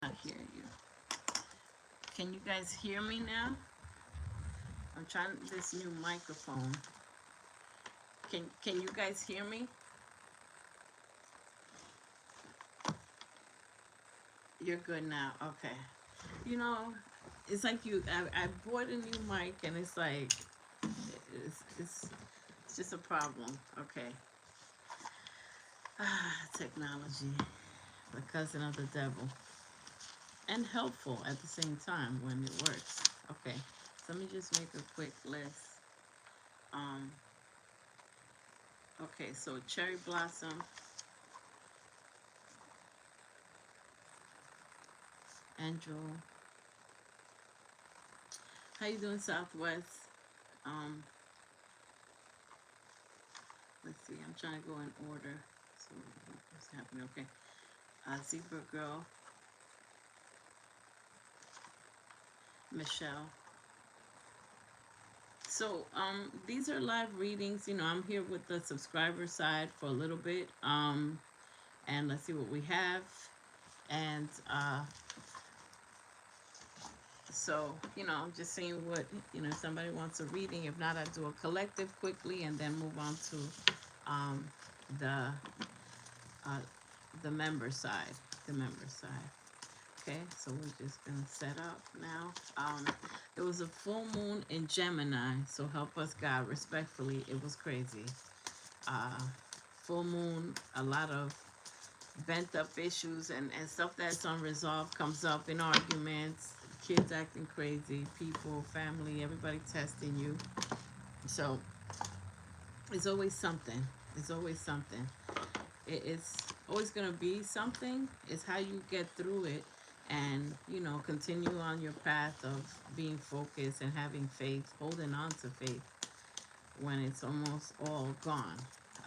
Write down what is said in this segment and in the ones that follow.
I hear you. Can you guys hear me now? I'm trying this new microphone. Can you guys hear me? You're good now. Okay. You know, it's like I bought a new mic and it's like it's it's, it's just a problem. Okay. Technology, the cousin of the devil, and helpful at the same time when it works. Okay. So let me just make a quick list. Um. Okay. So cherry blossom, angel. How you doing, Southwest? Um, let's see. I'm trying to go in order. So what's happening? Okay. Zebra Girl, Michelle. So these are live readings. You know, I'm here with the subscriber side for a little bit. And let's see what we have. And so I'm just seeing what if somebody wants a reading. If not, I do a collective quickly and then move on to um, the uh, the member side. The member side. Okay, so we're just gonna set up now. It was a full moon in Gemini, so help us God. Respectfully, it was crazy. Uh, Full moon, a lot of bent up issues and stuff that's unresolved comes up in arguments. Kids acting crazy, people, family, everybody testing you. So it's always something. It's always something. It's always going to be something. It's how you get through it and continue on your path of being focused and having faith, holding on to faith when it's almost all gone.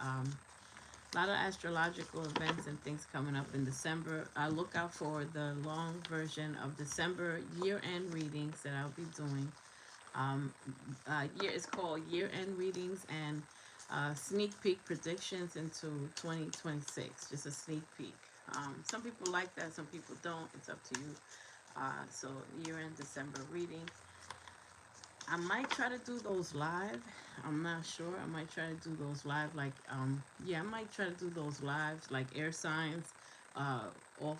A lot of astrological events and things coming up in December. Look out for the long version of December year-end readings that I'll be doing. It's called year-end readings and sneak peek predictions into 2026. Just a sneak peek. Some people like that, some people don't. It's up to you. So year-end December reading. I might try to do those live. I'm not sure. I might try to do those live. I might try to do those lives like air signs, uh, all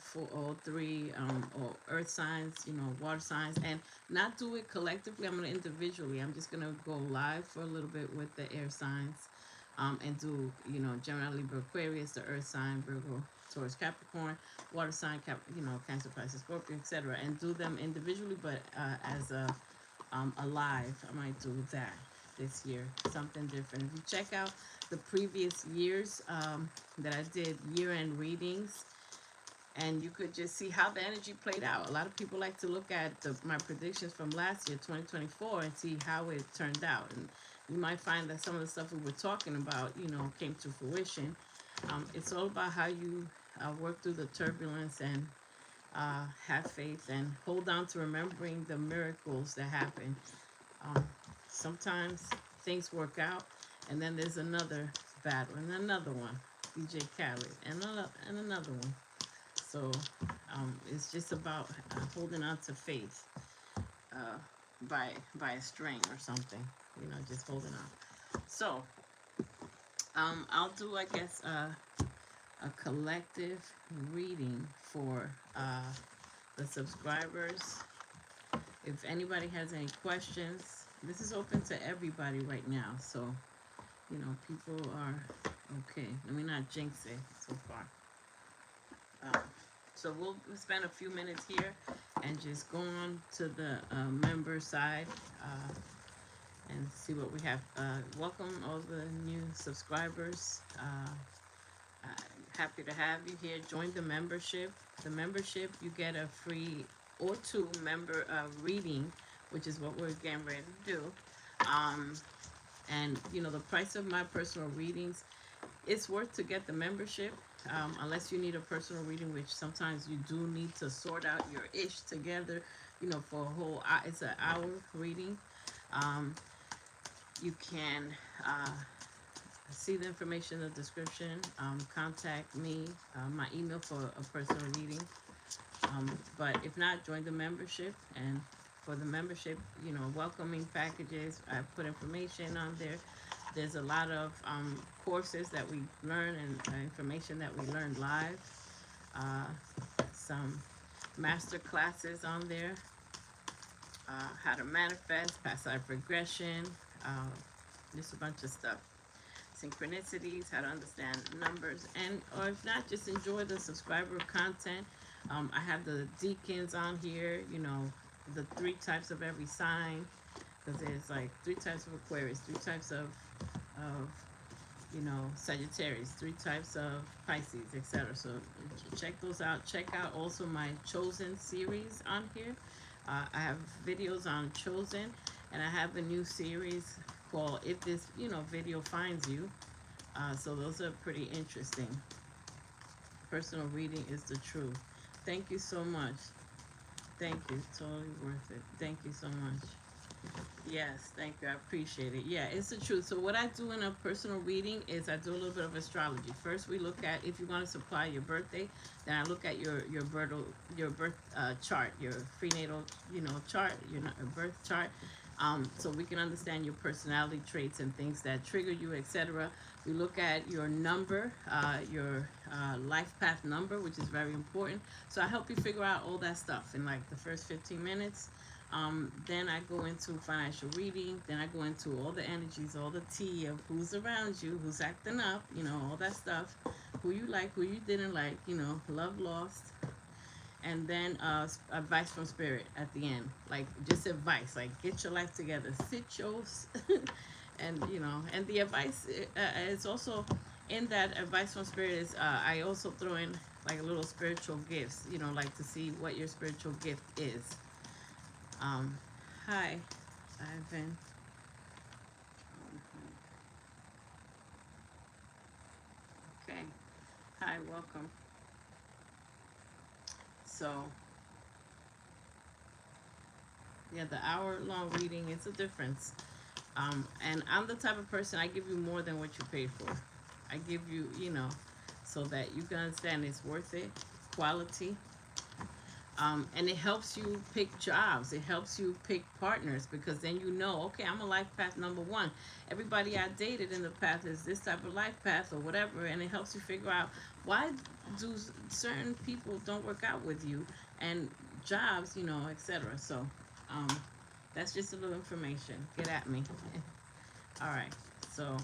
three, or earth signs, water signs, and not do it collectively. I'm gonna individually. I'm just gonna go live for a little bit with the air signs, and do Gemini, Libra, Aquarius, the earth sign, Virgo, Taurus, Capricorn, water sign, Cancer, Pisces, Scorpio, etc., and do them individually, but as a live. I might do that this year, something different. If you check out the previous years that I did year-end readings, and you could just see how the energy played out. A lot of people like to look at my predictions from last year, 2024, and see how it turned out. And you might find that some of the stuff we were talking about, came to fruition. It's all about how you work through the turbulence and have faith and hold on to remembering the miracles that happen. Um, Sometimes things work out, and then there's another battle, and another one, DJ Khaled, and another one. So it's just about holding on to faith uh, by a string or something, just holding on. So I'll do, I guess, a collective reading for the subscribers. If anybody has any questions, this is open to everybody right now. So, people are okay. Let me not jinx it so far. So we'll spend a few minutes here and just go on to the member side and see what we have. Welcome all the new subscribers. Happy to have you here. Join the membership. The membership, you get a free or two member reading, which is what we're getting ready to do. And the price of my personal readings, it's worth to get the membership, unless you need a personal reading, which sometimes you do need to sort out your ish together, for a whole it's an hour reading. You can see the information in the description. Contact me, my email for a personal reading. But if not, join the membership. And for the membership, welcoming packages, I put information on there. There's a lot of courses that we learn and information that we learn live. Uh, some master classes on there. How to manifest, past life regression, uh, just a bunch of stuff. Synchronicities, how to understand numbers, and or if not, just enjoy the subscriber content. I have the deacons on here, the three types of every sign, because there's like three types of Aquarius, three types of Sagittarius, three types of Pisces, etc. So check those out. Check out also my Chosen series on here. I have videos on Chosen, and I have a new series called If This Video Finds You. So those are pretty interesting. Personal reading is the truth. Thank you so much. Thank you. Totally worth it. Thank you so much. Yes, thank you. I appreciate it. Yeah, it's the truth. So what I do in a personal reading is I do a little bit of astrology. First, we look at if you want to supply your birthday. Then I look at your birth chart, your prenatal chart, your birth chart. So we can understand your personality traits and things that trigger you, etc. We look at your number, your life path number, which is very important. So I help you figure out all that stuff in like the first 15 minutes. Then I go into financial reading. Then I go into all the energies, all the tea of who's around you, who's acting up, all that stuff, who you like, who you didn't like, love lost. And then advice from spirit at the end, like just advice, like get your life together, sit your, and the advice is also in that advice from spirit is I also throw in like a little spiritual gifts, like to see what your spiritual gift is. Um, Hi, Ivan. Okay. Hi, welcome. So, yeah, the hour-long reading is a difference. And I'm the type of person, I give you more than what you pay for. I give you, so that you can understand it's worth it, quality. And it helps you pick jobs. It helps you pick partners because then okay, I'm a life path number one. Everybody I dated in the path is this type of life path or whatever, and it helps you figure out why do certain people don't work out with you and jobs, etc. So, um, that's just a little information. Get at me. All right. So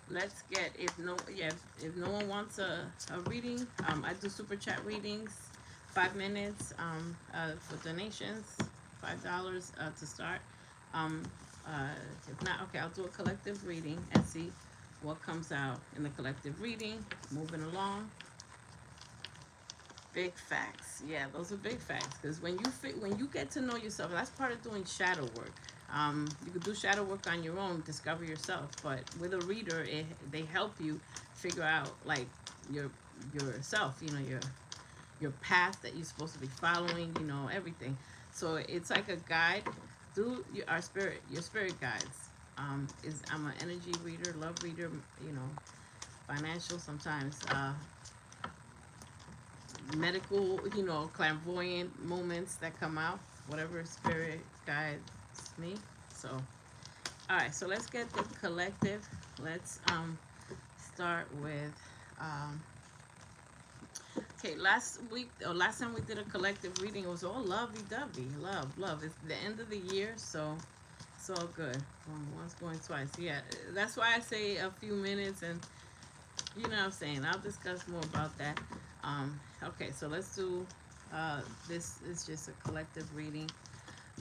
let's get if no one wants a reading, I do super chat readings, 5 minutes for donations, $5 to start. um uh if not, okay, I'll do a collective reading and see what comes out in the collective reading. Moving along. Big facts. Yeah, those are big facts. Because when you get to know yourself, that's part of doing shadow work. You can do shadow work on your own, discover yourself. But with a reader, they help you figure out like your yourself. Your path that you're supposed to be following. Everything. So it's like a guide through your spirit guides. I'm an energy reader, love reader. Financial sometimes. Medical, clairvoyant moments that come out, whatever spirit guides me. So, all right, so let's get the collective. Let's start with okay, last time we did a collective reading, it was all lovey-dovey, love. It's the end of the year, so it's all good. Once going twice. Yeah, that's why I say a few minutes, and what I'm saying. I'll discuss more about that. Okay, so let's do, this is just a collective reading.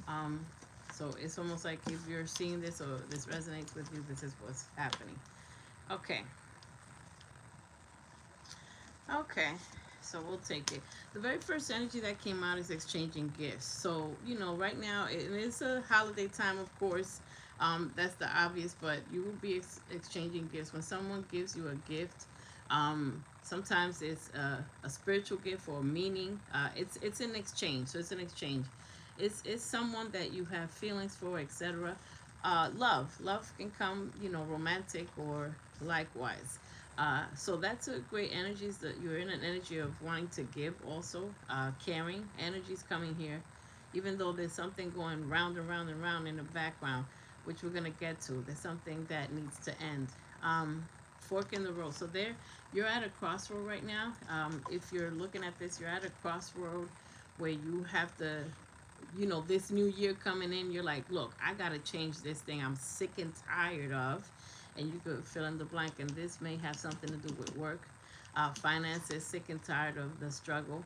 Um, so it's almost like if you're seeing this or this resonates with you, this is what's happening. Okay. Okay. So we'll take it. The very first energy that came out is exchanging gifts. So, right now, it's a holiday time, of course. That's the obvious, but you will be exchanging gifts. When someone gives you a gift, sometimes it's a spiritual gift or meaning. It's an exchange. So it's an exchange. It's someone that you have feelings for, etc. Love can come, romantic or likewise. So that's a great energy. Is that you're in an energy of wanting to give, also caring energies coming here, even though there's something going round and round and round in the background, which we're gonna get to. There's something that needs to end. Fork in the road. So there, you're at a crossroad right now. If you're looking at this, you're at a crossroad where you have to, this new year coming in, you're like, look, I gotta change this thing I'm sick and tired of. And you could fill in the blank, and this may have something to do with work, finances, sick and tired of the struggle.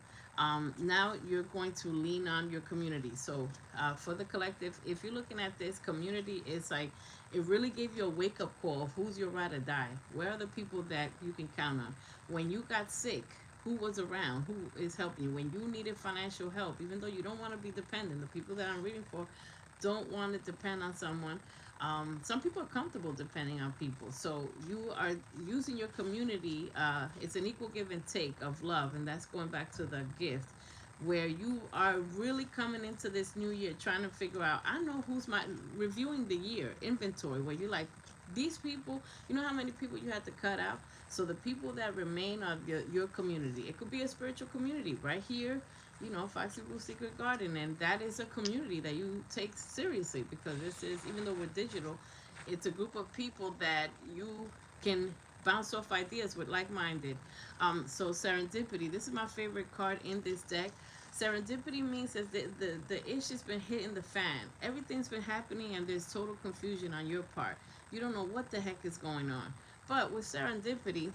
Now you're going to lean on your community. So for the collective, if you're looking at this community, it's like it really gave you a wake up call of who's your ride or die. Where are the people that you can count on? When you got sick, who was around? Who is helping you? When you needed financial help, even though you don't want to be dependent, the people that I'm reading for don't want to depend on someone. Some people are comfortable depending on people. So you are using your community. It's an equal give and take of love. And that's going back to the gift, where you are really coming into this new year trying to figure out, I know who's my, reviewing the year inventory, where you're like, these people, you know how many people you had to cut out? So the people that remain are your community. It could be a spiritual community right here, Foxy Blue Secret Garden, and that is a community that you take seriously, because this is, even though we're digital, it's a group of people that you can bounce off ideas with, like-minded. So serendipity, this is my favorite card in this deck. Serendipity means that the issue's been hitting the fan. Everything's been happening and there's total confusion on your part. You don't know what the heck is going on. But with serendipity,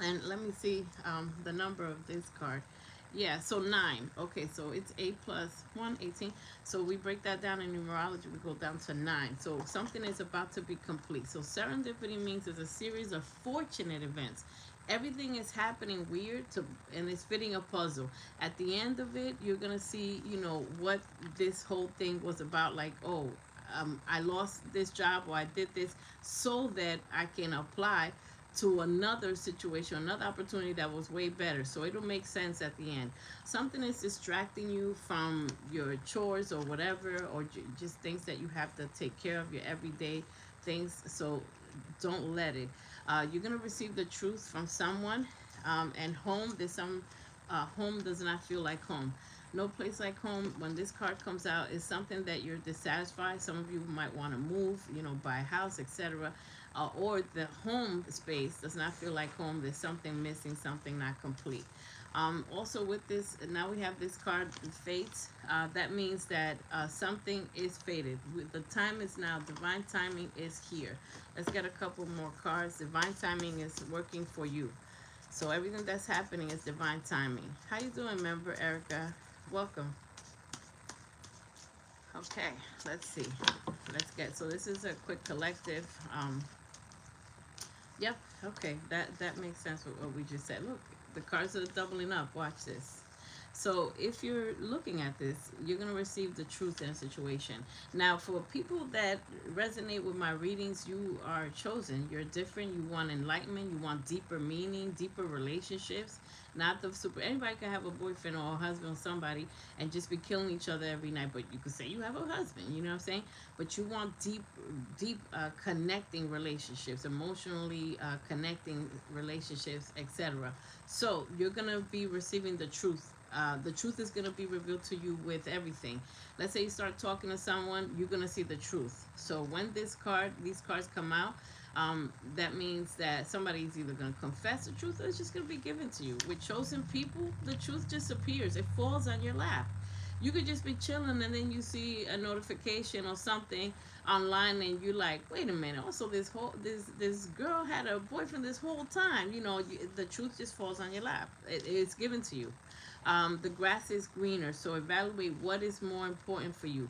and let me see the number of this card. Yeah, so 9. Okay, so it's 8 plus 1, 18. So we break that down in numerology, we go down to 9. So something is about to be complete. So serendipity means it's a series of fortunate events. Everything is happening weird and it's fitting a puzzle. At the end of it, you're going to see, what this whole thing was about. Like, oh, I lost this job, or I did this so that I can apply to another situation, another opportunity that was way better. So it'll make sense at the end. Something is distracting you from your chores or whatever, or just things that you have to take care of, your everyday things. So don't let it. You're going to receive the truth from someone. And home, there's some, home does not feel like home. No place like home. When this card comes out, is something that you're dissatisfied. Some of you might want to move, buy a house, etc. Or the home space does not feel like home. There's something missing, something not complete. Also with this, now we have this card, Fate. That means that something is fated. The time is now. Divine timing is here. Let's get a couple more cards. Divine timing is working for you. So everything that's happening is divine timing. How you doing, member Erica? Welcome. Okay, let's see. So this is a quick collective. Yep, okay, that makes sense with what we just said. Look, the cards are doubling up. Watch this. So if you're looking at this, you're going to receive the truth in a situation. Now, for people that resonate with my readings, you are chosen. You're different. You want enlightenment. You want deeper meaning, deeper relationships. Not the super. Anybody can have a boyfriend or a husband or somebody and just be killing each other every night. But you could say you have a husband. You know what I'm saying? But you want deep connecting relationships, emotionally connecting relationships, etc. So you're going to be receiving the truth. The truth is going to be revealed to you with everything. Let's say you start talking to someone, you're going to see the truth. So when these cards come out, that means that somebody's either going to confess the truth, or it's just going to be given to you. With chosen people, the truth just appears. It falls on your lap. You could just be chilling and then you see a notification or something online and you're like, wait a minute, also this girl had a boyfriend this whole time. The truth just falls on your lap. It's given to you. The grass is greener, so evaluate what is more important for you.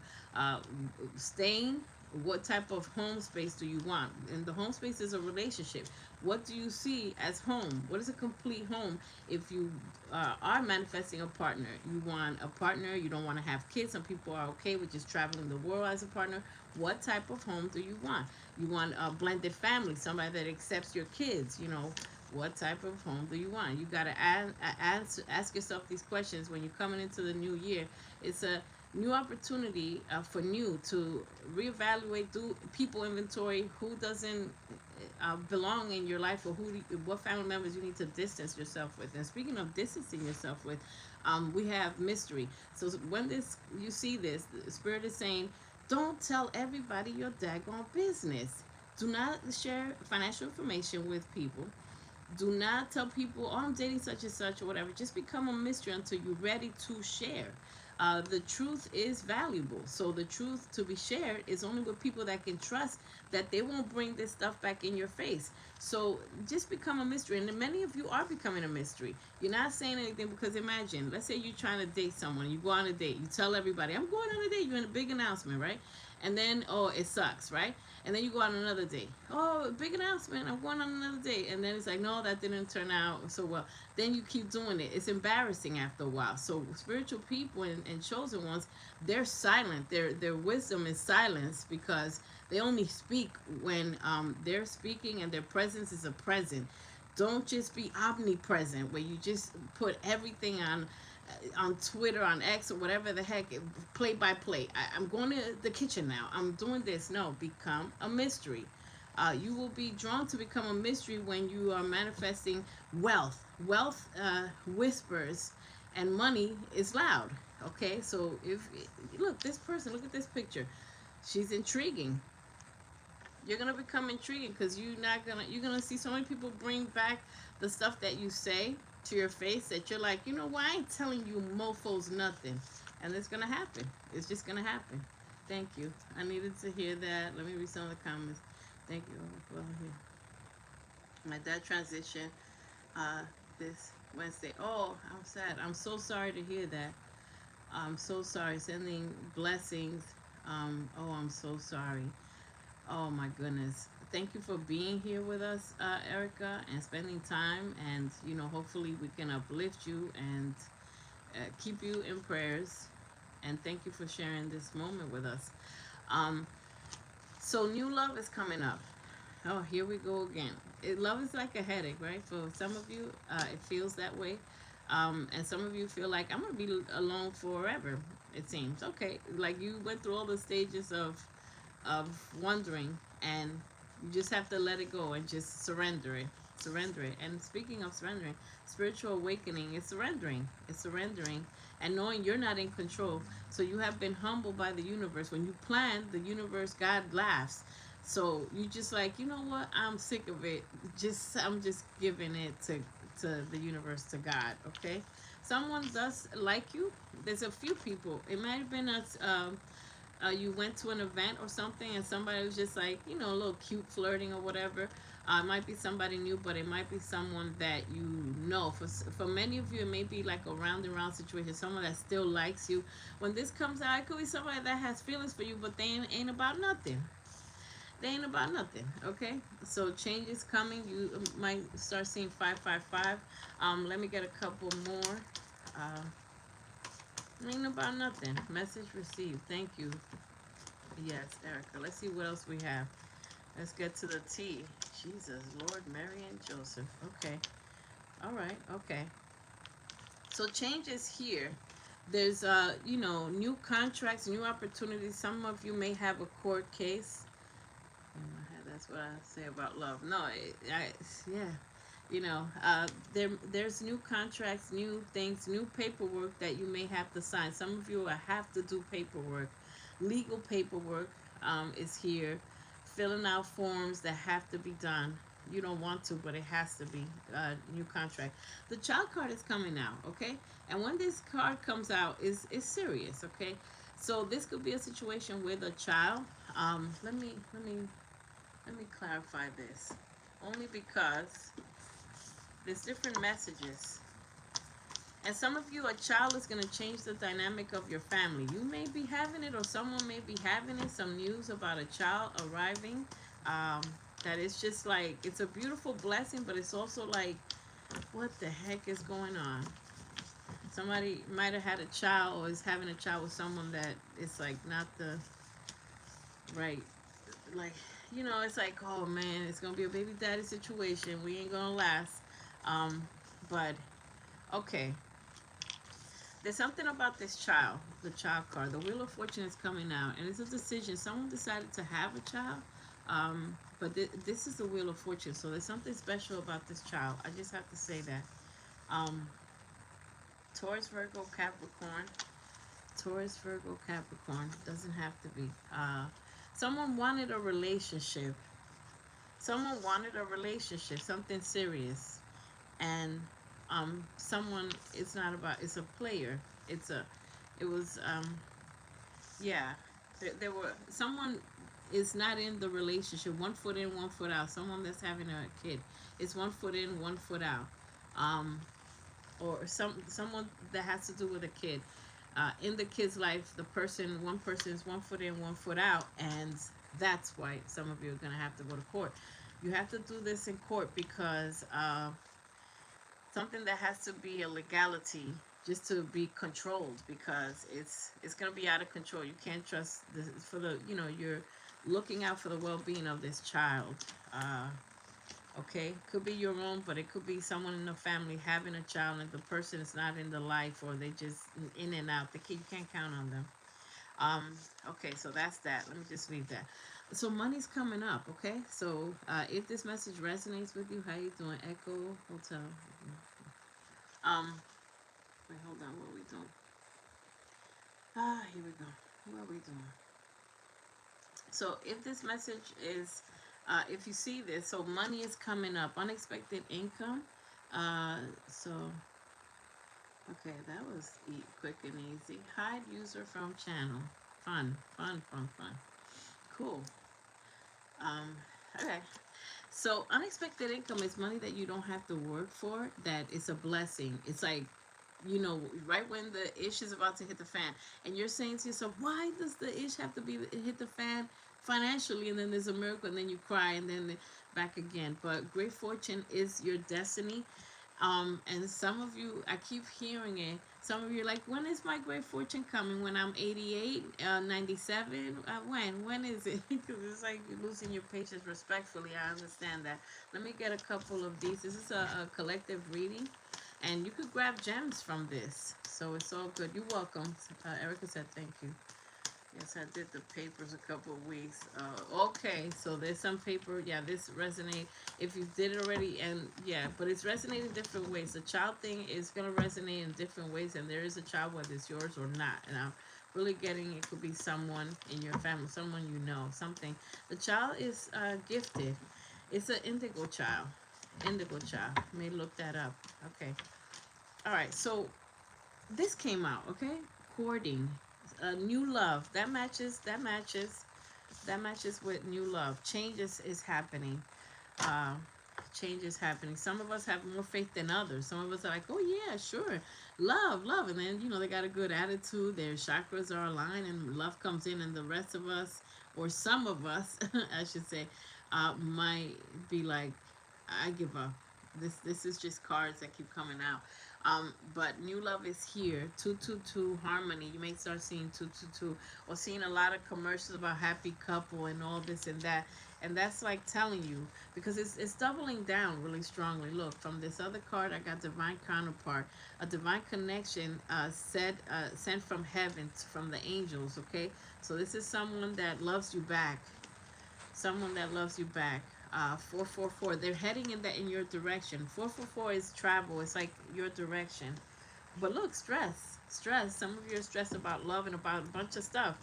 Staying, what type of home space do you want? And the home space is a relationship. What do you see as home? What is a complete home? If you are manifesting a partner, you want a partner, you don't want to have kids. Some people are okay with just traveling the world as a partner. What type of home do you want? You want a blended family, somebody that accepts your kids, what type of home do you want? You got to ask yourself these questions when you're coming into the new year. It's a new opportunity for new to reevaluate, do people inventory, who doesn't belong in your life, or what family members you need to distance yourself with. And speaking of distancing yourself with, we have mystery. So when this you see this, the spirit is saying, don't tell everybody your daggone business. Do not share financial information with people. Do not tell people, oh, I'm dating such and such or whatever. Just become a mystery until you're ready to share. The truth is valuable. So the truth to be shared is only with people that can trust that they won't bring this stuff back in your face. So just become a mystery. And many of you are becoming a mystery. You're not saying anything because imagine, let's say you're trying to date someone. You go on a date. You tell everybody, I'm going on a date. You're in a big announcement, right? And then, oh, it sucks, right? And then you go on another date. Oh, big announcement. I'm going on another date. And then it's like, no, that didn't turn out so well. Then you keep doing it. It's embarrassing after a while. So spiritual people and chosen ones, they're silent. Their wisdom is silence because they only speak when they're speaking and their presence is a present. Don't just be omnipresent where you just put everything on Twitter, on X, or whatever the heck, play by play. I'm going to the kitchen now. I'm doing this. No, become a mystery. You will be drawn to become a mystery when you are manifesting wealth. Wealth whispers, and money is loud. Okay, so if look, this person, look at this picture. She's intriguing. You're gonna become intriguing because you're gonna see so many people bring back the stuff that you say to your face that you're like, you know why, I ain't telling you mofos nothing. And it's gonna happen. It's just gonna happen. Thank you. I needed to hear that. Let me read some of the comments. Thank you. Well, here. My dad transitioned this Wednesday. Oh, I'm sad. I'm so sorry to hear that. I'm so sorry. Sending blessings. Oh, I'm so sorry. Oh my goodness. Thank you for being here with us, Erica, and spending time. And, hopefully we can uplift you and keep you in prayers. And thank you for sharing this moment with us. Um, so, new love is coming up. Oh, here we go again. Love is like a headache, right? For some of you, it feels that way. And some of you feel like, I'm going to be alone forever, it seems. Okay, like you went through all the stages of wondering, and you just have to let it go and just surrender it. And speaking of surrendering, spiritual awakening is surrendering. It's surrendering and knowing you're not in control. So you have been humbled by the universe. When you plan, the universe, God laughs. So you just like, you know what, I'm sick of it. I'm just giving it to the universe, to God. Okay, someone does like you. There's a few people. It might have been you went to an event or something and somebody was just like, a little cute flirting or whatever. It might be somebody new, but it might be someone that you know. For many of you, it may be like a round and round situation, someone that still likes you. When this comes out, it could be somebody that has feelings for you, but they ain't about nothing. They ain't about nothing, okay? So change is coming. You might start seeing 555. Let me get a couple more. Ain't about nothing. Message received. Thank you. Yes, Erica. Let's see what else we have. Let's get to the T. Jesus, Lord, Mary, and Joseph. Okay. All right. Okay. So change is here. There's, new contracts, new opportunities. Some of you may have a court case. That's what I say about love. No, yeah. There's new contracts, new things, new paperwork that you may have to sign. Some of you will have to do paperwork. Legal paperwork is here. Filling out forms that have to be done. You don't want to, but it has to be. New contract. The child card is coming out, okay? And when this card comes out, is serious, okay? So this could be a situation with a child. Let me clarify this. Only because there's different messages. And some of you, a child is going to change the dynamic of your family. You may be having it, or someone may be having it. Some news about a child arriving. That is just like, it's a beautiful blessing, but it's also like, what the heck is going on? Somebody might have had a child or is having a child with someone that is like not the right, like, it's like, oh man, it's gonna be a baby daddy situation. We ain't gonna last. But okay. There's something about this child, the child card. The Wheel of Fortune is coming out, and it's a decision. Someone decided to have a child, But this is the Wheel of Fortune, so there's something special about this child. I just have to say that. Um, Taurus, Virgo, Capricorn. Taurus, Virgo, Capricorn. Doesn't have to be. Someone wanted a relationship. Someone wanted a relationship, something serious, and someone. It's not about. It's a player. It's a. It was yeah. There were someone is not in the relationship. One foot in, one foot out. Someone that's having a kid. It's one foot in, one foot out. Um, or someone that has to do with a kid. In the kid's life, one person is one foot in, one foot out, and that's why some of you are gonna have to go to court. You have to do this in court because something that has to be a legality just to be controlled because it's gonna be out of control. You can't trust this for the you're looking out for the well-being of this child. Uh, Okay, could be your own, but it could be someone in the family having a child and the person is not in the life or they just in and out. The kid, you can't count on them. Okay, so that's that. Let me just leave that. So money's coming up. Okay, so if this message resonates with you, how you doing? Echo Hotel. Um, wait, hold on. What are we doing? Here we go. What are we doing? So if this message is, if you see this, so money is coming up, unexpected income. So okay, that was quick and easy. Hide user from channel. Fun, fun, fun, fun. Cool. Um, okay. So unexpected income is money that you don't have to work for. That is a blessing. It's like right when the ish is about to hit the fan, and you're saying to yourself, "Why does the ish have to be hit the fan financially?" And then there's a miracle, and then you cry, and then back again. But great fortune is your destiny. And some of you, I keep hearing it. Some of you are like, when is my great fortune coming? When I'm 88, 97? When is it? Because it's like you're losing your patience respectfully. I understand that. Let me get a couple of these. This is a collective reading. And you could grab gems from this. So it's all good. You're welcome. Erica said thank you. Yes, I did the papers a couple of weeks. Okay, so there's some paper. Yeah, this resonate. If you did it already, and yeah, but it's resonating different ways. The child thing is gonna resonate in different ways, and there is a child whether it's yours or not. And I'm really getting it could be someone in your family, someone you know, something. The child is gifted. It's an indigo child. Indigo child. May look that up. Okay. All right. So this came out. Okay. Courting. New love that matches with new love. Change is happening. uh Change is happening. Some of us have more faith than others. Some of us are like, oh yeah, sure, love, and then they got a good attitude, their chakras are aligned and love comes in, and the rest of us, or some of us I should say, might be like, I give up. This is just cards that keep coming out. But new love is here. 222 harmony. You may start seeing 222 or seeing a lot of commercials about happy couple and all this and that. And that's like telling you, because it's doubling down really strongly. Look, from this other card, I got divine counterpart, a divine connection sent from heaven, from the angels. Okay, so this is someone that loves you back, someone that loves you back. 444. They're heading in your direction. 444 is travel. It's like your direction. But look, stress. Some of you are stressed about love and about a bunch of stuff.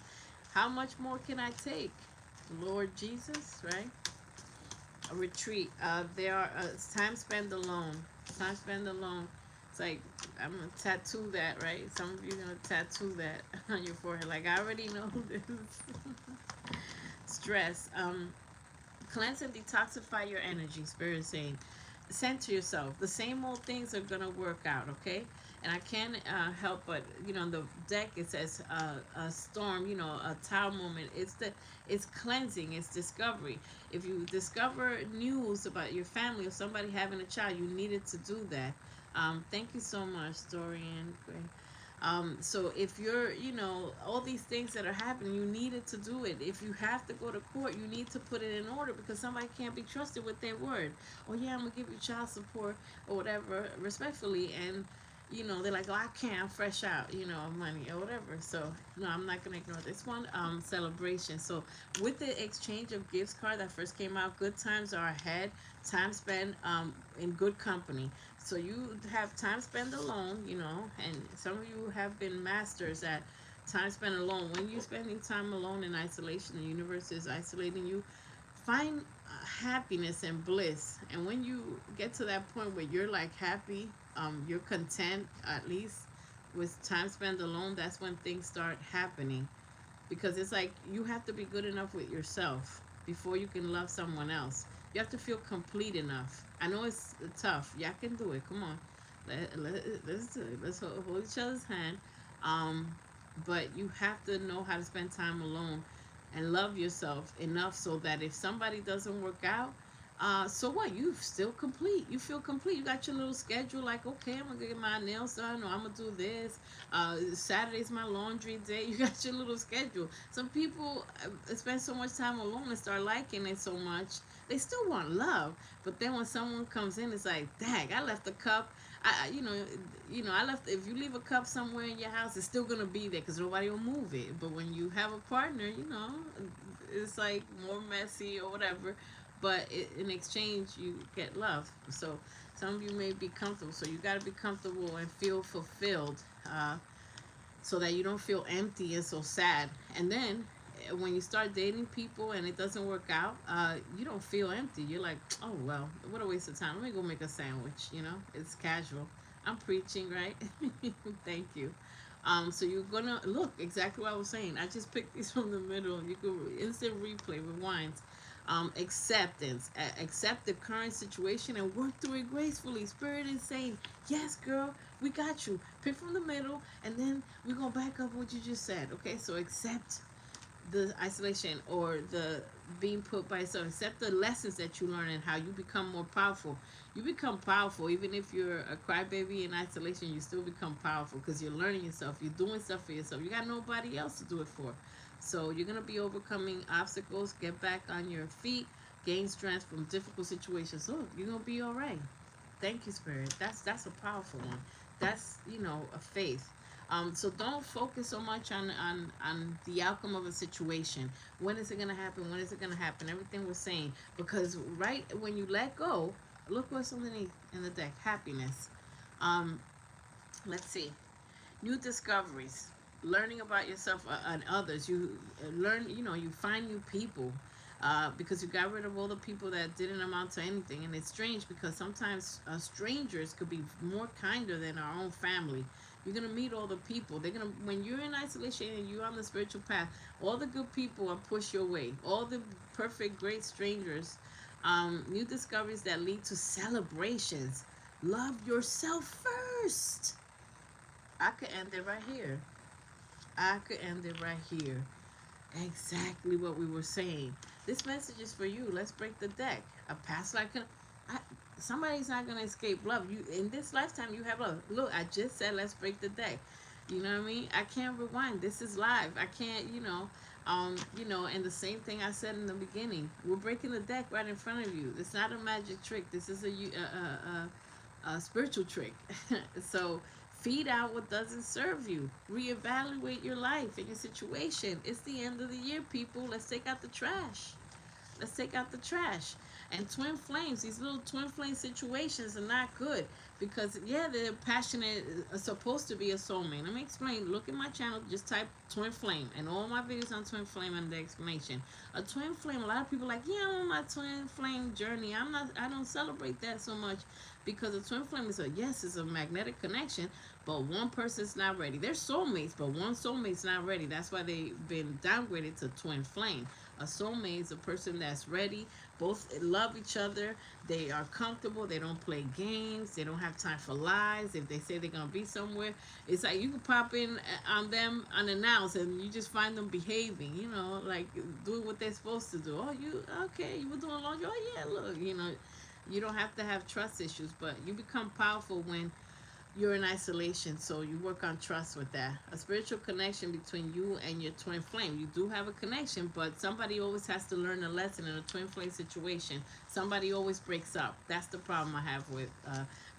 How much more can I take, Lord Jesus? Right? A retreat. There are time spent alone. Time spent alone. It's like I'm gonna tattoo that, right? Some of you are gonna tattoo that on your forehead. Like I already know this. Stress. Cleanse and detoxify your energy. Spirit saying, center yourself. The same old things are gonna work out, okay? And I can't help but, on the deck it says a storm, a tower moment. It's cleansing, it's discovery. If you discover news about your family or somebody having a child, you needed to do that. Thank you so much, Dorian. So if you're, all these things that are happening, you needed to do it. If you have to go to court, you need to put it in order because somebody can't be trusted with their word. Oh yeah, I'm gonna give you child support or whatever, respectfully, and they're like, oh, I can't, I'm fresh out, of money or whatever. So no, I'm not gonna ignore this one. Celebration. So with the exchange of gifts card that first came out, good times are ahead. Time spent in good company. So you have time spent alone, and some of you have been masters at time spent alone. When you're spending time alone in isolation, the universe is isolating you. Find happiness and bliss, and when you get to that point where you're like happy, you're content, at least with time spent alone, that's when things start happening, because it's like you have to be good enough with yourself before you can love someone else. You have to feel complete enough. I know it's tough. Y'all can do it. Come on, let's do it. Let's hold each other's hand. um but you have to know how to spend time alone and love yourself enough so that if somebody doesn't work out, so what? You still complete. You feel complete. You got your little schedule. Like, okay, I'm gonna get my nails done, or I'm gonna do this. Saturday's my laundry day. You got your little schedule. Some people spend so much time alone and start liking it so much. They still want love, but then when someone comes in, it's like, dang, I left the cup. I left. If you leave a cup somewhere in your house, it's still gonna be there because nobody will move it. But when you have a partner, it's like more messy or whatever. But in exchange, you get love. So some of you may be comfortable. So you got to be comfortable and feel fulfilled, so that you don't feel empty and so sad. And then when you start dating people and it doesn't work out, you don't feel empty. You're like, oh well, what a waste of time. Let me go make a sandwich. It's casual. I'm preaching, right? Thank you. So you're gonna look exactly what I was saying. I just picked these from the middle. You could instant replay, rewind. Acceptance. Accept the current situation and work through it gracefully. Spirit is saying, yes, girl, we got you. Pick from the middle, and then we're gonna back up what you just said. Okay, so accept the isolation or the being put by yourself. Accept the lessons that you learn and how you become more powerful. You become powerful even if you're a crybaby in isolation. You still become powerful because you're learning yourself. You're doing stuff for yourself. You got nobody else to do it for. So you're gonna be overcoming obstacles. Get back on your feet. Gain strength from difficult situations. So you're gonna be all right. Thank you, Spirit. That's a powerful one. That's a faith. So don't focus so much on the outcome of a situation. When is it gonna happen? When is it gonna happen? Everything we're saying, because right when you let go, look what's underneath in the deck. Happiness. Um, let's see. New discoveries, learning about yourself and others. You learn, you find new people, because you got rid of all the people that didn't amount to anything. And it's strange because sometimes strangers could be more kinder than our own family. You're gonna meet all the people. They're gonna When you're in isolation and you're on the spiritual path, all the good people are pushed your way. All the perfect, great strangers. New discoveries that lead to celebrations. Love yourself first. I could end it right here. I could end it right here. Exactly what we were saying. This message is for you. Let's break the deck. A past life can. I, Somebody's not gonna escape love. You in this lifetime, you have love. Look, I just said let's break the deck. You know what I mean? I can't rewind. This is live. I can't. And the same thing I said in the beginning. We're breaking the deck right in front of you. It's not a magic trick. This is a spiritual trick. So feed out what doesn't serve you. Reevaluate your life and your situation. It's the end of the year, people. Let's take out the trash. Let's take out the trash. And twin flames, these little twin flame situations are not good because, yeah, they're passionate, supposed to be a soulmate. Let me explain. Look at my channel, just type twin flame, and all my videos on twin flame and the explanation. A twin flame, a lot of people are like, yeah, I'm on my twin flame journey. I don't celebrate that so much because a twin flame is it's a magnetic connection, but one person's not ready. They're soulmates, but one soulmate's not ready. That's why they've been downgraded to twin flame. A soulmate is a person that's ready. Both love each other. They are comfortable. They don't play games. They don't have time for lies. If they say they're going to be somewhere, it's like you can pop in on them unannounced and you just find them behaving, like doing what they're supposed to do. Oh, okay, you were doing laundry. Oh, yeah, look, you don't have to have trust issues, but you become powerful when you're in isolation, so you work on trust with that. A spiritual connection between you and your twin flame. You do have a connection, but somebody always has to learn a lesson in a twin flame situation. Somebody always breaks up. That's the problem I have with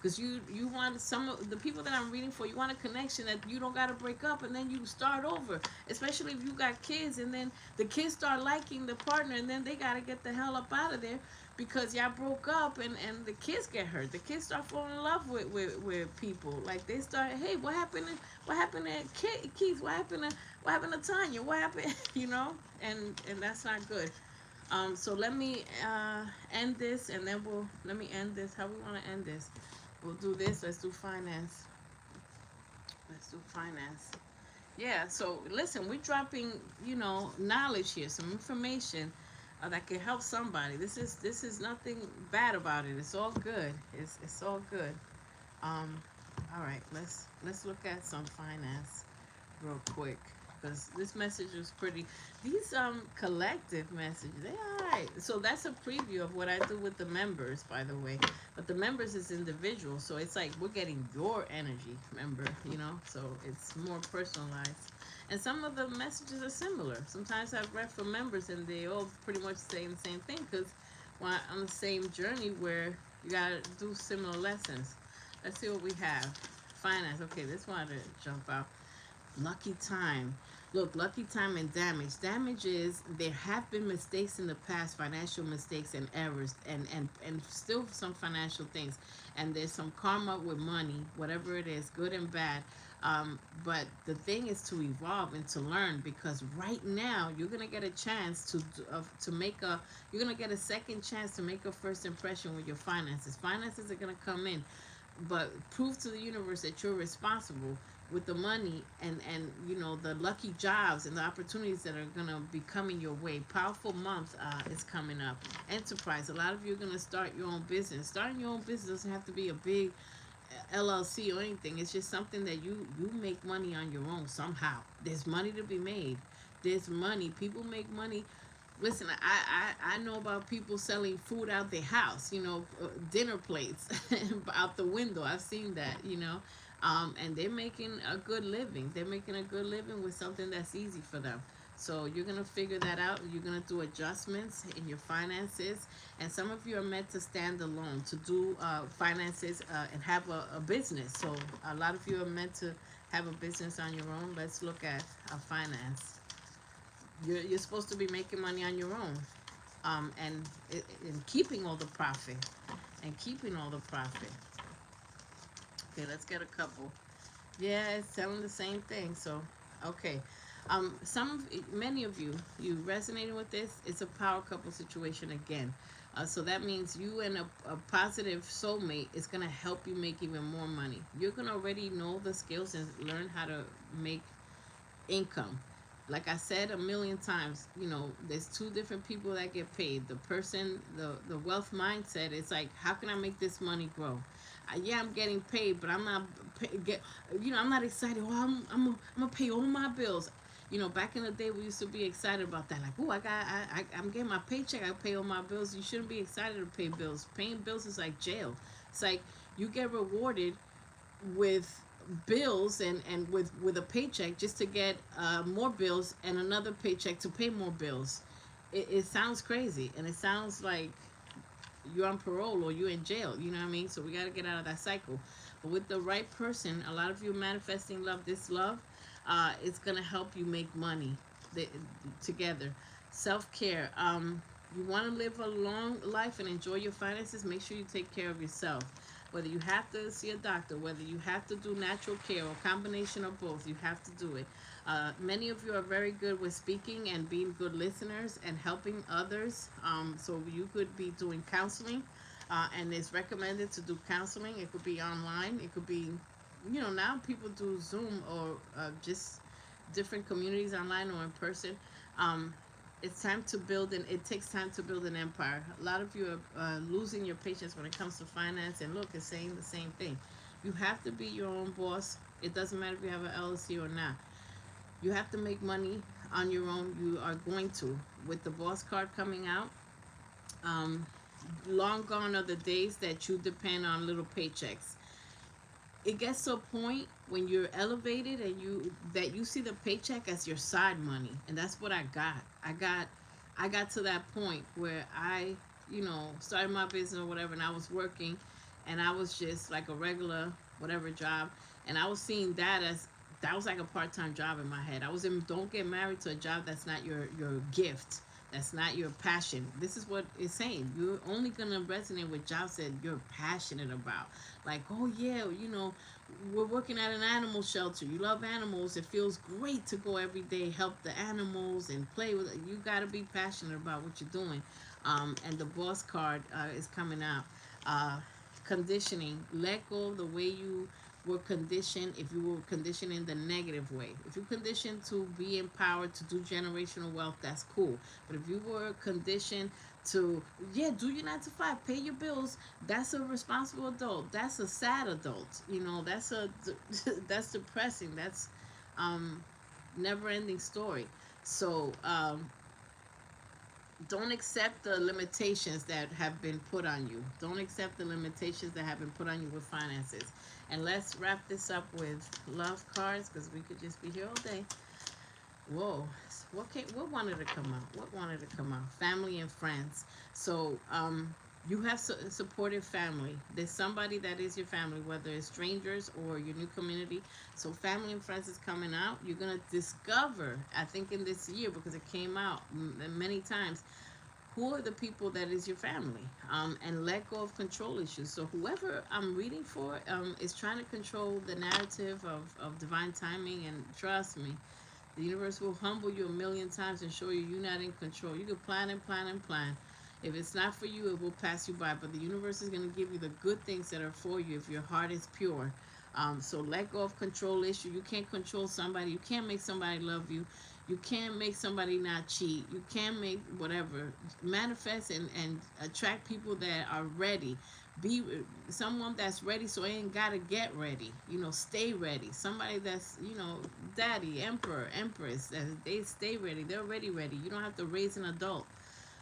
because you want some of the people that I'm reading for, you want a connection that you don't got to break up and then you start over, especially if you got kids and then the kids start liking the partner and then they got to get the hell up out of there because y'all broke up, and the kids get hurt. The kids start falling in love with people. Like they start, hey, what happened to Keith? What happened to Tanya? What happened? You know, and that's not good. So let me end this, and then let me end this. How we want to end this? We'll do this. Let's do finance. Let's do finance. Yeah. So listen, we're dropping, knowledge here, some information that can help somebody. This is nothing bad about it. It's all good. It's all good. Um, all right. Let's look at some finance real quick because this message was pretty. These collective messages, they all right. So that's a preview of what I do with the members, by the way. But the members is individual, so it's like we're getting your energy, member. So it's more personalized. And some of the messages are similar. Sometimes I've read for members, and they all pretty much saying the same thing because we're on the same journey where you gotta do similar lessons. Let's see what we have. Finance. Okay, this one to jump out. Lucky time. Look, lucky time and damage. Damage is there have been mistakes in the past, financial mistakes and errors, and still some financial things. And there's some karma with money, whatever it is, good and bad. But the thing is to evolve and to learn, because right now you're gonna get a chance to make a. You're gonna get a second chance to make a first impression with your finances. Finances are gonna come in, but prove to the universe that you're responsible with the money, and the lucky jobs and the opportunities that are gonna be coming your way. Powerful month is coming up. Enterprise. A lot of you are gonna start your own business. Starting your own business doesn't have to be a big LLC or anything. It's just something that you make money on your own somehow. There's money to be made. There's money. People make money. Listen, I know about people selling food out their house, dinner plates out the window. I've seen that, and they're making a good living. They're making a good living with something that's easy for them. So you're going to figure that out. You're going to do adjustments in your finances. And some of you are meant to stand alone, to do finances and have a business. So a lot of you are meant to have a business on your own. Let's look at finance. You're supposed to be making money on your own, and keeping all the profit, Okay, let's get a couple. Yeah, it's telling the same thing. So, okay, many of you resonating with this. It's a power couple situation again. So that means you and a positive soulmate is gonna help you make even more money. You're gonna already know the skills and learn how to make income. Like I said a million times, there's two different people that get paid. The person, the wealth mindset is like, how can I make this money grow? Yeah, I'm getting paid, but I'm not I'm not excited. Oh, I'm gonna pay all my bills. Back in the day, we used to be excited about that. Like, oh, I'm getting my paycheck. I pay all my bills. You shouldn't be excited to pay bills. Paying bills is like jail. It's like you get rewarded with bills and with a paycheck just to get more bills and another paycheck to pay more bills. It sounds crazy, and it sounds like you're on parole or you're in jail. You know what I mean? So we got to get out of that cycle. But with the right person, a lot of you manifesting love. This love, it's gonna help you make money together. Self-care. You want to live a long life and enjoy your finances. Make sure you take care of yourself. Whether you have to see a doctor, whether you have to do natural care or combination of both, you have to do it. Many of you are very good with speaking and being good listeners and helping others. So you could be doing counseling, and it's recommended to do counseling. It could be online. It could be, now people do Zoom or just different communities online or in person. It's time to build, and it takes time to build an empire. A lot of you are losing your patience when it comes to finance, and look, it's saying the same thing. You have to be your own boss. It doesn't matter if you have an LLC or not. You have to make money on your own. You are going to. With the boss card coming out, long gone are the days that you depend on little paychecks. It gets to a point when you're elevated and you see the paycheck as your side money, and that's what I got. I got to that point where I started my business or whatever, and I was working, and I was just like a regular whatever job, and I was seeing that as that was like a part-time job in my head. I was in, don't get married to a job that's not your gift, that's not your passion. This is what it's saying. You're only gonna resonate with jobs that you're passionate about. Like, oh yeah, we're working at an animal shelter. You love animals. It feels great to go every day, help the animals, and play with it. You got to be passionate about what you're doing. And the boss card is coming out. Uh, Conditioning. Let go of the way you were conditioned. If you were conditioned in the negative way, if you're conditioned to be empowered to do generational wealth, that's cool. But if you were conditioned to, yeah, do your 9 to 5, pay your bills, that's a responsible adult. That's a sad adult. That's a that's depressing. That's um never ending story. So don't accept the limitations that have been put on you. Don't accept the limitations that have been put on you with finances. And let's wrap this up with love cards, because we could just be here all day. Whoa, what wanted to come out? What wanted to come out? Family and friends. So you have supportive family. There's somebody that is your family, whether it's strangers or your new community. So family and friends is coming out. You're gonna discover, I think, in this year, because it came out many times, who are the people that is your family, and let go of control issues. So whoever I'm reading for is trying to control the narrative of divine timing, and trust me, the universe will humble you a million times and show you you're not in control. You can plan and plan and plan. If it's not for you, it will pass you by. But the universe is going to give you the good things that are for you if your heart is pure. So let go of control issue. You can't control somebody. You can't make somebody love you. You can't make somebody not cheat. You can't make whatever. Manifest and attract people that are ready. Be someone that's ready, so they ain't gotta get ready. Stay ready. Somebody that's, daddy, emperor, empress, that they stay ready. They're already ready. You don't have to raise an adult.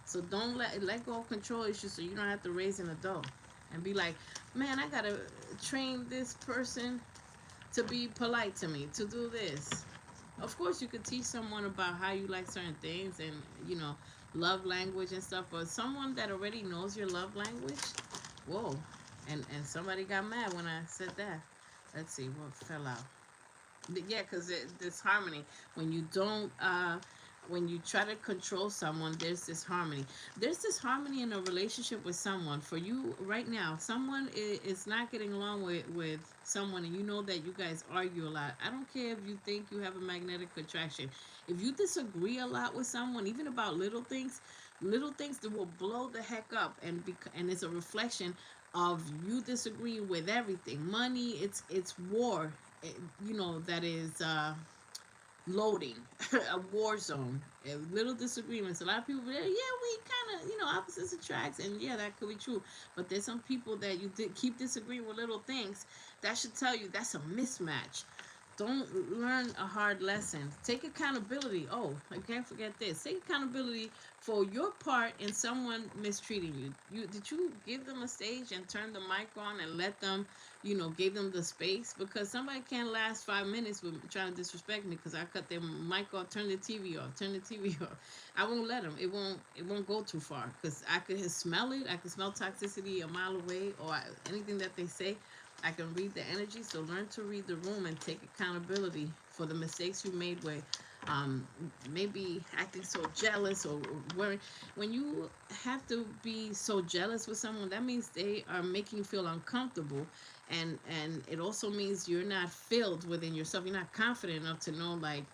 So don't let go of control issues, so you don't have to raise an adult and be like, man, I gotta train this person to be polite to me, to do this. Of course, you could teach someone about how you like certain things, and love language and stuff. But someone that already knows your love language, whoa. And somebody got mad when I said that. Let's see what fell out. Yeah, because this harmony, when you don't when you try to control someone, there's this harmony. There's this harmony in a relationship with someone. For you right now, someone is not getting along with someone, and you know that you guys argue a lot. I don't care if you think you have a magnetic attraction. If you disagree a lot with someone, even about little things that will blow the heck up, and it's a reflection of you disagreeing with everything. Money, it's war. That is loading. A war zone. Little disagreements. A lot of people, yeah, we kind of, opposites attracts, and yeah, that could be true. But there's some people that you keep disagreeing with little things. That should tell you that's a mismatch. Don't learn a hard lesson. Take accountability. Oh, I can't forget this. Take accountability for your part in someone mistreating you. Did you give them a stage and turn the mic on and let them, gave them the space? Because somebody can't last 5 minutes with trying to disrespect me because I cut their mic off, turn the TV off, turn the TV off. I won't let them. It won't go too far, because I could smell it. I could smell toxicity a mile away, or anything that they say. I can read the energy. So learn to read the room and take accountability for the mistakes you made with um, maybe acting so jealous or worrying. When you have to be so jealous with someone, that means they are making you feel uncomfortable. And it also means you're not filled within yourself. You're not confident enough to know, like,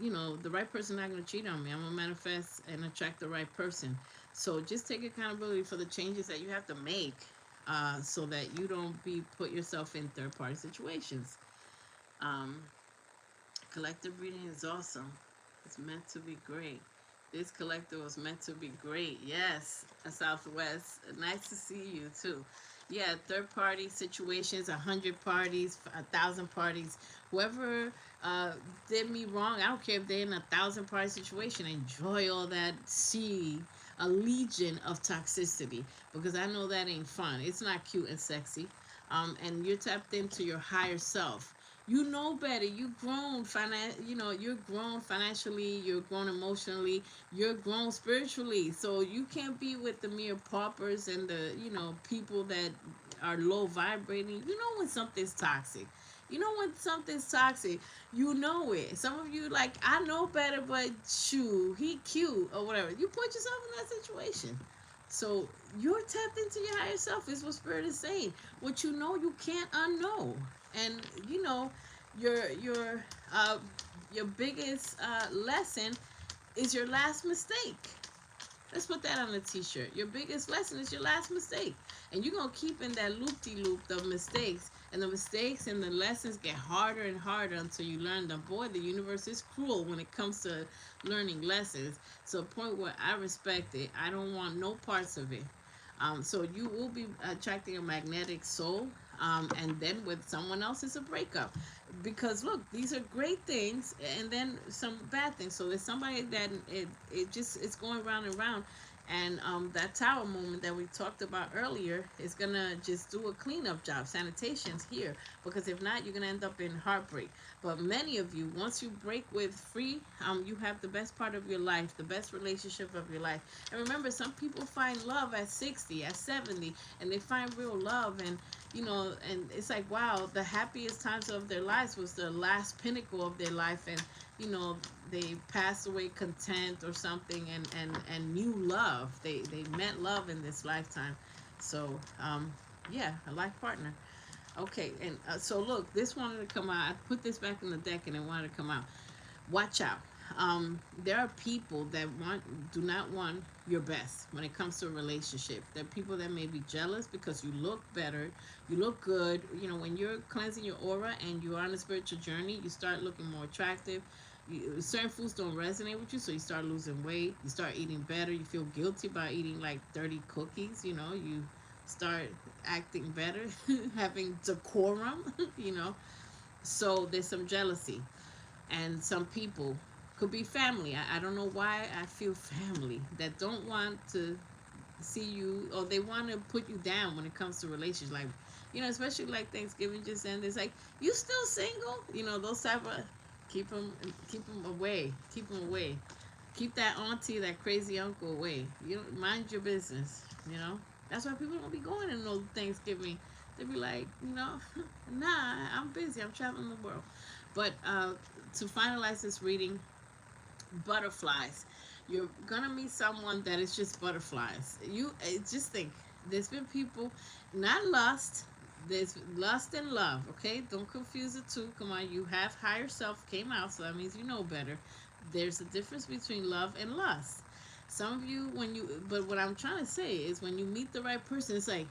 the right person not going to cheat on me. I'm going to manifest and attract the right person. So just take accountability for the changes that you have to make, so that you don't put yourself in third party situations. Um, Collective reading is awesome. It's meant to be great. This collective was meant to be great. Yes, a Southwest. Nice to see you too. Yeah, third party situations, 100 parties, 1,000 parties. Whoever did me wrong, I don't care if they're in 1,000 party situation. Enjoy all that. See a legion of toxicity, because I know that ain't fun. It's not cute and sexy. And you're tapped into your higher self. You know better. You're grown financially, you're grown emotionally, you're grown spiritually. So you can't be with the mere paupers and the, people that are low vibrating. You know when something's toxic. You know when something's toxic. You know it. Some of you like, I know better, but shoo, he cute or whatever. You put yourself in that situation. So you're tapped into your higher self is what spirit is saying. What you know you can't unknow. And your uh your biggest lesson is your last mistake. Let's put that on a t-shirt. Your biggest lesson is your last mistake. And you're going to keep in that loop-de-loop of mistakes. And the mistakes and the lessons get harder and harder until you learn them. Boy, the universe is cruel when it comes to learning lessons. To a point where I respect it. I don't want no parts of it. So you will be attracting a magnetic soul. And then with someone else, it's a breakup. Because look, these are great things, and then some bad things. So there's somebody that it just it's going round and round, and that tower moment that we talked about earlier is gonna just do a cleanup job, sanitation's here. Because if not, you're gonna end up in heartbreak. But many of you, once you break with free, you have the best part of your life, the best relationship of your life. And remember, some people find love at 60, at 70, and they find real love, and it's like, wow, the happiest times of their lives was the last pinnacle of their life, and you know they passed away content or something, and knew love. They met love in this lifetime. So yeah, a life partner. Okay, and so look, this wanted to come out. I put this back in the deck and it wanted to come out. Watch out. There are people that do not want your best when it comes to a relationship. There are people that may be jealous because you look better, you look good. When you're cleansing your aura and you're on a spiritual journey, you start looking more attractive. Certain foods don't resonate with you, so you start losing weight. You start eating better. You feel guilty about eating like 30 cookies. You start acting better, having decorum. So there's some jealousy, and some people could be family. I don't know why I feel family that don't want to see you, or they want to put you down when it comes to relationships, like especially like Thanksgiving just ended. It's like, you still single, those type of, keep them away, keep that auntie, that crazy uncle away. You don't mind your business. That's why people don't be going in no Thanksgiving. They be like, nah, I'm busy, I'm traveling the world. But to finalize this reading, butterflies. You're gonna meet someone that is just butterflies. Just think, there's been people, not lust. There's lust and love. Okay, don't confuse the two. Come on, you have higher self came out, so that means you know better. There's a difference between love and lust. Some of you, but what I'm trying to say is, when you meet the right person, it's like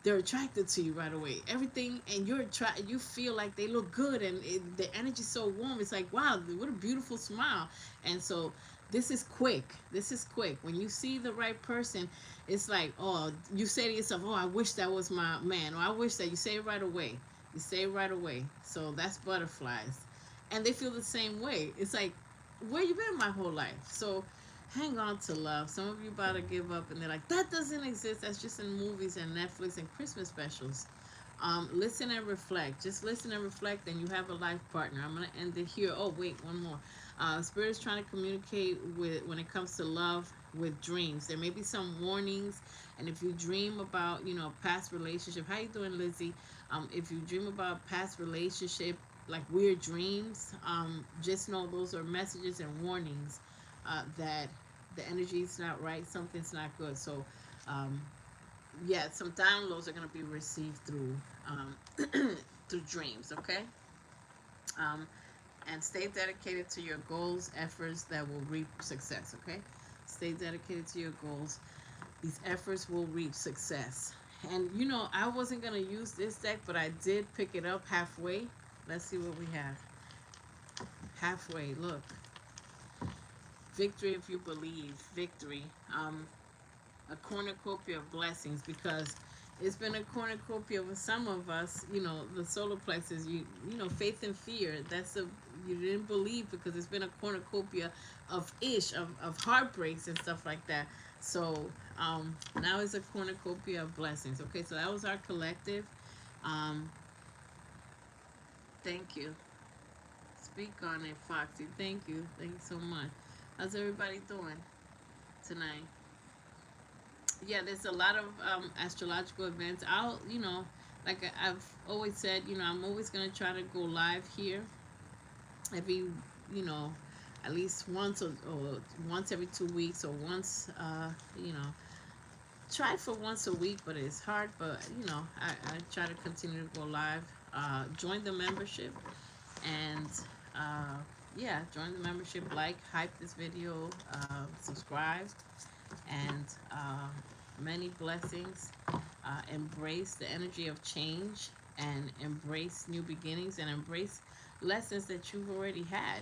they're attracted to you right away. Everything, and you feel like they look good, and the energy's so warm. It's like, wow, what a beautiful smile. And so this is quick. When you see the right person, it's like, oh, you say to yourself, oh, I wish that was my man, or I wish that. You say it right away. So that's butterflies, and they feel the same way. It's like, where you been my whole life? So hang on to love. Some of you about to give up, and they're like, that doesn't exist. That's just in movies and Netflix and Christmas specials. Listen and reflect. Just listen and reflect, and you have a life partner. I'm gonna end it here. Oh wait, one more. Spirit is trying to communicate with, when it comes to love, with dreams. There may be some warnings, and if you dream about past relationship. How you doing, Lizzie? If you dream about past relationship, like weird dreams, just know those are messages and warnings that the energy is not right, something's not good. So yeah, some downloads are going to be received through through dreams. Okay. um, and stay dedicated to your goals, efforts that will reap success. Okay, stay dedicated to your goals. These efforts will reach success. And I wasn't going to use this deck, but I did pick it up halfway. Let's see what we have halfway. Look, victory if you believe. Victory. A cornucopia of blessings, because it's been a cornucopia with some of us. The solar plexus. Faith and fear. You didn't believe, because it's been a cornucopia of heartbreaks and stuff like that. So now it's a cornucopia of blessings. Okay, so that was our collective. Um, Thank you. Speak on it, Foxy. Thank you. Thank you so much. How's everybody doing tonight? Yeah, there's a lot of astrological events. Like I've always said, I'm always gonna try to go live here every, you know, at least or once every 2 weeks, or once, try for once a week, but it's hard. But I try to continue to go live. Join the membership, and uh, yeah, join the membership. Like, hype this video, subscribe, and many blessings. Embrace the energy of change, and embrace new beginnings, and embrace lessons that you've already had.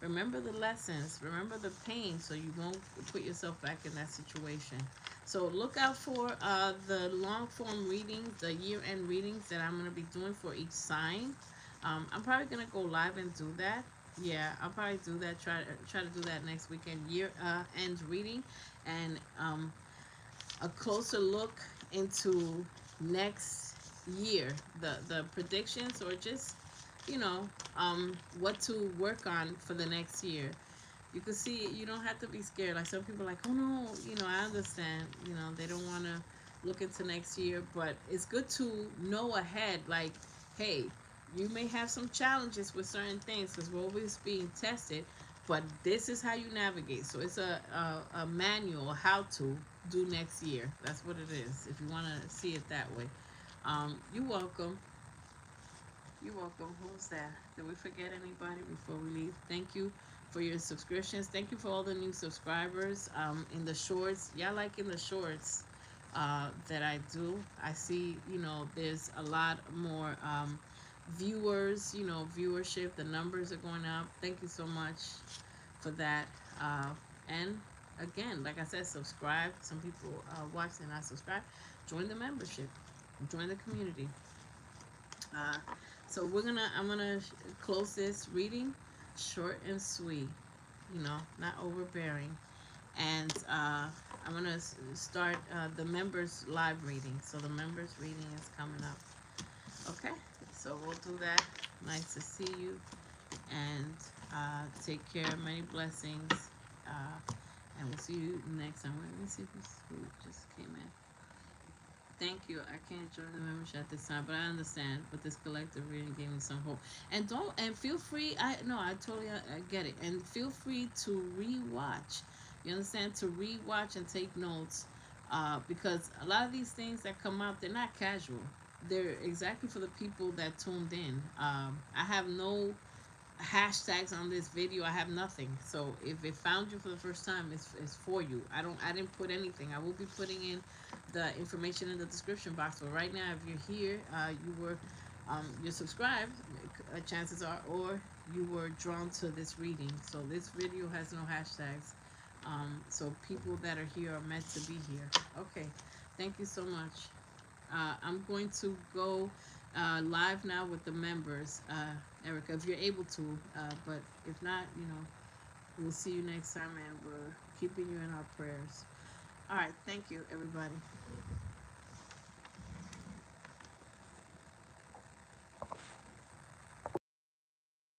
Remember the lessons, remember the pain, so you won't put yourself back in that situation. So look out for the long form readings, the year end readings that I'm going to be doing for each sign. I'm probably going to go live and do that. Yeah, I'll probably do that. Try to do that next weekend. Year end reading, and a closer look into next year, the predictions, or just you know what to work on for the next year. You can see, you don't have to be scared. Like, some people are like, oh no, I understand, they don't want to look into next year, but it's good to know ahead. Like, hey, you may have some challenges with certain things because we're always being tested, but this is how you navigate. So it's a manual how to do next year. That's what it is, if you want to see it that way. You're welcome. You're welcome. Who's that? Did we forget anybody before we leave? Thank you for your subscriptions. Thank you for all the new subscribers. In the shorts, y'all like in the shorts that I do. I see, there's a lot more viewers, viewership. The numbers are going up. Thank you so much for that. And again, like I said, subscribe. Some people watch and not subscribe. Join the membership. Join the community. Uh, so I'm gonna close this reading, short and sweet, not overbearing, and I'm gonna start the members live reading. So the members reading is coming up. Okay, so we'll do that. Nice to see you, and take care. Many blessings, and we'll see you next time. Let me see who just came in. Thank you. I can't join the membership at this time, but I understand. But this collective reading gave me some hope. And feel free. I totally I get it. And feel free to rewatch. You understand? To rewatch and take notes, because a lot of these things that come out, they're not casual. They're exactly for the people that tuned in. I have no hashtags on this video. I have nothing. So if it found you for the first time, it's for you. I didn't put anything. I will be putting in the information in the description box. But right now, if you're here, you're subscribed, chances are, or you were drawn to this reading. So this video has no hashtags. So people that are here are meant to be here. Okay, thank you so much. I'm going to go live now with the members, Erica, if you're able to. But if not, we'll see you next time, and we're keeping you in our prayers. All right, thank you, everybody.